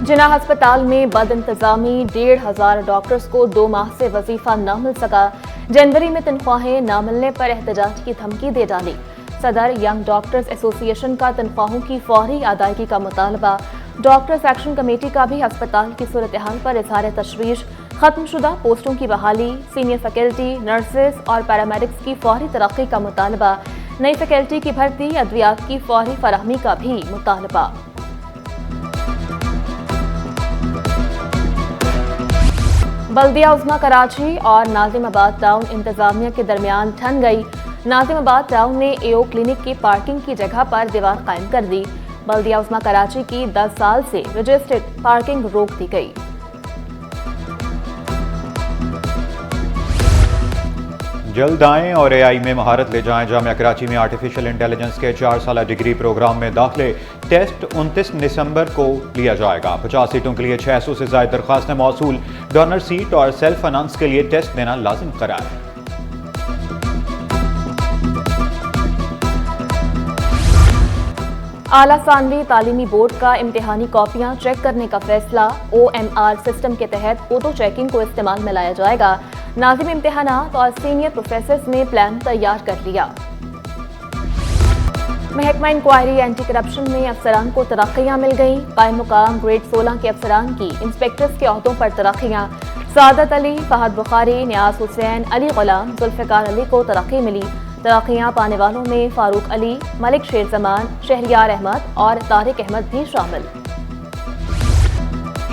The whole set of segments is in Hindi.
जिना अस्पताल में बद इंतजामी, 1,500 डॉक्टर्स को 2 माह से वजीफा न मिल सका। जनवरी में तनख्वाहें न मिलने पर एहतजाज की धमकी दे डाली। सदर यंग डॉक्टर्स एसोसिएशन का तनख्वाहों की फौरी अदायगी का मुतालबा। डॉक्टर्स एक्शन कमेटी का भी अस्पताल की सूरत हाल पर इजहार तशवीश। खत्मशुदा पोस्टों की बहाली, सीनियर फैकल्टी, नर्सेस और पैरामेडिक्स की फौरी तरक्की का मुतालबा। नई फैकल्टी की भर्ती, अद्वियात की फौरी फराहमी का भी मुतालबा। बल्दिया उज़्मा कराची और नाज़िमाबाद टाउन इंतजामिया के दरमियान ठन गई। नाज़िमाबाद टाउन ने एओ क्लिनिक की पार्किंग की जगह पर दीवार कायम कर दी। बल्दिया उज़्मा कराची की 10 साल से रजिस्टर्ड पार्किंग रोक दी गई। जल्द आएं और एआई में महारत ले जाएं। जामिया कराची में आर्टिफिशियल इंटेलिजेंस के 4 साला डिग्री प्रोग्राम में दाखिले। टेस्ट 29 दिसंबर को लिया जाएगा। 50 सीटों के लिए 600 से ज्यादा दरख्वास्तें मौसूल। डोनर सीट और सेल्फ फाइनेंस के लिए टेस्ट देना लाजिम करार। आला सानवी तालीमी बोर्ड का इम्तिहानी कॉपियां चेक करने का फैसला। OMR सिस्टम के तहत फोटो चेकिंग को इस्तेमाल में लाया जाएगा। नाज़िम इम्तिहानात और सीनियर प्रोफेसर्स ने प्लान तैयार कर लिया। महकमा इंक्वायरी एंटी करप्शन में अफसरान को तरक्कियां मिल गईं। कायम मुकाम ग्रेड 16 के अफसरान की इंस्पेक्टर्स के अहदों पर तरक्कियां। सादत अली, फहद बुखारी, नियाज हुसैन, अली गुलाम, जुल्फ़िकार अली को तरक्की मिली। तरक्कियां पाने वालों में फारूक अली, मलिक शेर जमान, शहरियार अहमद और तारिक अहमद भी शामिल।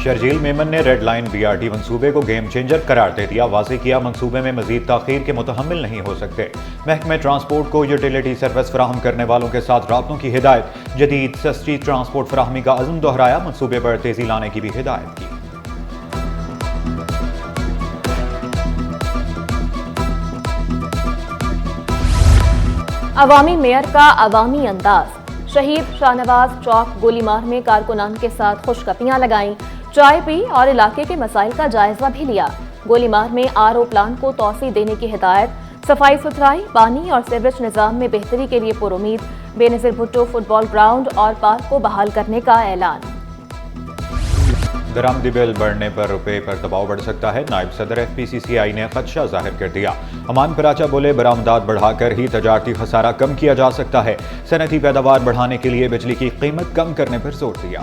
शर्जील मेमन ने रेड लाइन BRT मंसूबे को गेम चेंजर करार दे दिया। वाज़ेह किया मंसूबे में मजीद ताखीर के मुतहम्मिल नहीं हो सकते। महकमे ट्रांसपोर्ट को यूटिलिटी सर्विस फराहम करने वालों के साथ राब्तों की हिदायत। जदीद सस्ती ट्रांसपोर्ट फराहमी का अज़्म दोहराया। मंसूबे पर तेजी लाने की भी हिदायत की। अवामी मेयर का अवामी अंदाज। शहीद शाहनवाज चौक गोलीमार में कारकुनान के साथ खुशगपियां लगाईं, चाय पी और इलाके के मसाइल का जायजा भी लिया। गोलीमार में RO प्लांट को तौसी देने की हिदायत। सफाई सुथराई, पानी और सीवरेज निजाम में बेहतरी के लिए पुरुमीद। बेनज़ीर भुट्टो फुटबॉल ग्राउंड और पार्क को बहाल करने का ऐलान। दरामदी बिल बढ़ने पर रुपए पर दबाव बढ़ सकता है। नायब सदर FPCCI ने खदशा जाहिर कर दिया। अमान पराचा बोले, बरामदात बढ़ाकर ही तजारती खसारा कम किया जा सकता है। सनती पैदावार बढ़ाने के लिए बिजली की कीमत कम करने पर जोर दिया।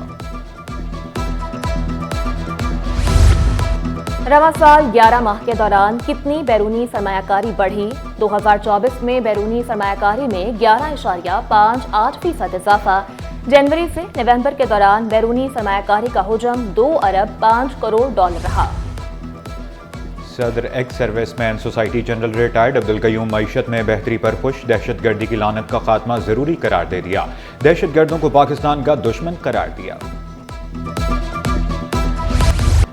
रवां साल 11 माह के दौरान कितनी बैरूनी सरमायाकारी बढ़ी? 2024 में बैरूनी सरमायाकारी में 11.58% इजाफा। जनवरी से नवंबर के दौरान बैरूनी सरमायाकारी का हुजम 2 अरब 5 करोड़ डॉलर रहा। सदर ex serviceman society general retired Abdul Qayyum मईशत में बेहतरी पर खुश। दहशतगर्दी की लानत का खात्मा जरूरी करार दे दिया। दहशतगर्दों को पाकिस्तान का दुश्मन करार दिया।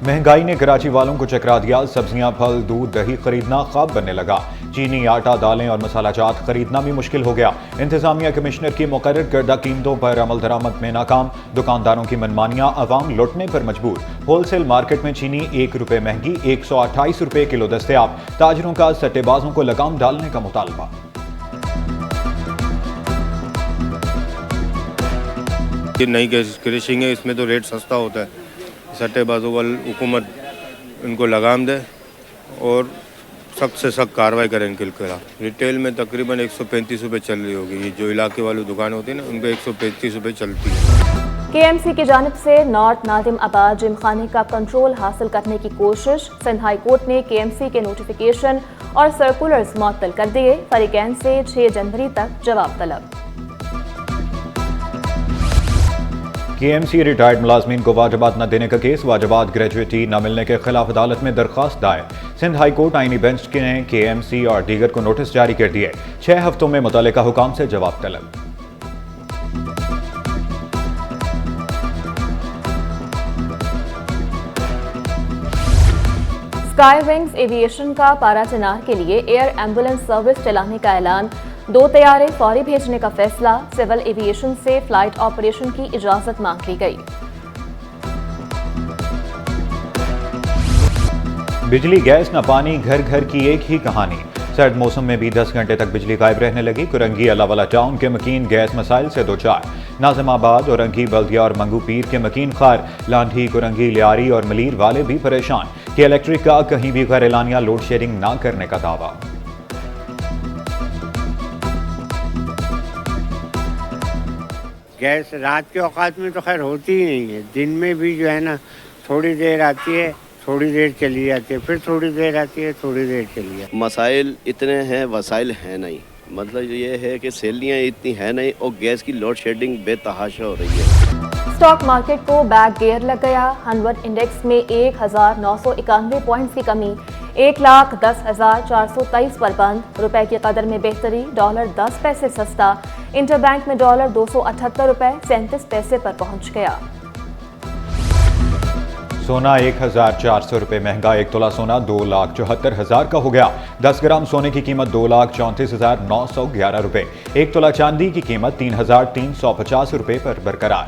महंगाई ने कराची वालों को चकरा दिया। सब्जियां, फल, दूध, दही खरीदना ख्वाब बनने लगा। चीनी, आटा, दालें और मसाला जात खरीदना भी मुश्किल हो गया। इंतजामिया कमिश्नर की मुकर्रर करदा कीमतों पर अमल दरामद में नाकाम। दुकानदारों की मनमानियां अवाम लुटने पर मजबूर। होलसेल मार्केट में चीनी 1 रुपए महंगी, 128 रुपए किलो दस्तयाब। ताजरों का सट्टेबाजों को लगाम डालने का मुतालबा। नई क्रशिंग है, इसमें तो रेट सस्ता होता है। सट्टेबाजों को हुकूमत इनको लगाम दे और सख्त से सख्त कार्रवाई करें इनके खिलाफ। रिटेल में तकरीबन 135 रुपये चल रही होगी। ये जो इलाके वाली दुकान होती है ना, उनको 135 रुपये चलती है। KMC की जानिब से नॉर्थ नाज़िमाबाद जिमखाने का कंट्रोल हासिल करने की कोशिश। सिंध हाई कोर्ट ने KMC के नोटिफिकेशन और सर्कुलर्स मुअत्तल कर दिए। फरीकैन से 6 जनवरी तक जवाब तलब। KMC रिटायर्ड मुलाजमीन को वाजबात न देने का केस। वाजबात ग्रेजुएटी न मिलने के खिलाफ अदालत में दरख्वास्त दायर। सिंध हाई कोर्ट आईनी बेंच ने KMC और दीगर को नोटिस जारी कर दिए। 6 हफ्तों में मुतल्लिका हुकाम से जवाब तलब। स्काई विंग्स एविएशन का पारा चिनार के लिए एयर एम्बुलेंस सर्विस चलाने का ऐलान। 2 तैयारे फौरी भेजने का फैसला। सिविल एविएशन से फ्लाइट ऑपरेशन की इजाजत मांग ली गई। बिजली, गैस न पानी, घर घर की एक ही कहानी। सर्द मौसम में भी 10 घंटे तक बिजली गायब रहने लगी। कुरंगी अलावाला टाउन के मकीन गैस मसाइल से दो चार। नाजिमाबाद, औरंगी, बल्दिया और मंगू पीर के मकीन खार, लांढी, कुरंगी, लियारी और मलीर वाले भी परेशान कि इलेक्ट्रिक का कहीं भी गैर एलानिया लोड शेडिंग न करने का दावा। गैस रात के औकात में तो खैर होती ही नहीं है, दिन में भी जो है ना थोड़ी देर आती है, थोड़ी देर चली जाती है, फिर थोड़ी देर आती है, थोड़ी देर चली जाती है। मसाइल इतने हैं, वसाइल हैं नहीं। मतलब ये है कि सैलरियाँ इतनी है नहीं और गैस की लोड शेडिंग बेतहाशा हो रही है। स्टॉक मार्केट को बैक गियर लग गया। हनवट इंडेक्स में 1991 पॉइंट्स की कमी, 1,10,423 पर बंद। रुपए की कदर में बेहतरी, डॉलर 10 पैसे सस्ता। इंटरबैंक में डॉलर 278 रुपए 37 पैसे पर पहुंच गया। सोना 1,400 रुपये महंगा। 1 तोला सोना 2,74,000 का हो गया। 10 ग्राम सोने की कीमत 2,34,911 रुपये। 1 तोला चांदी की कीमत 3,350 रुपये पर बरकरार।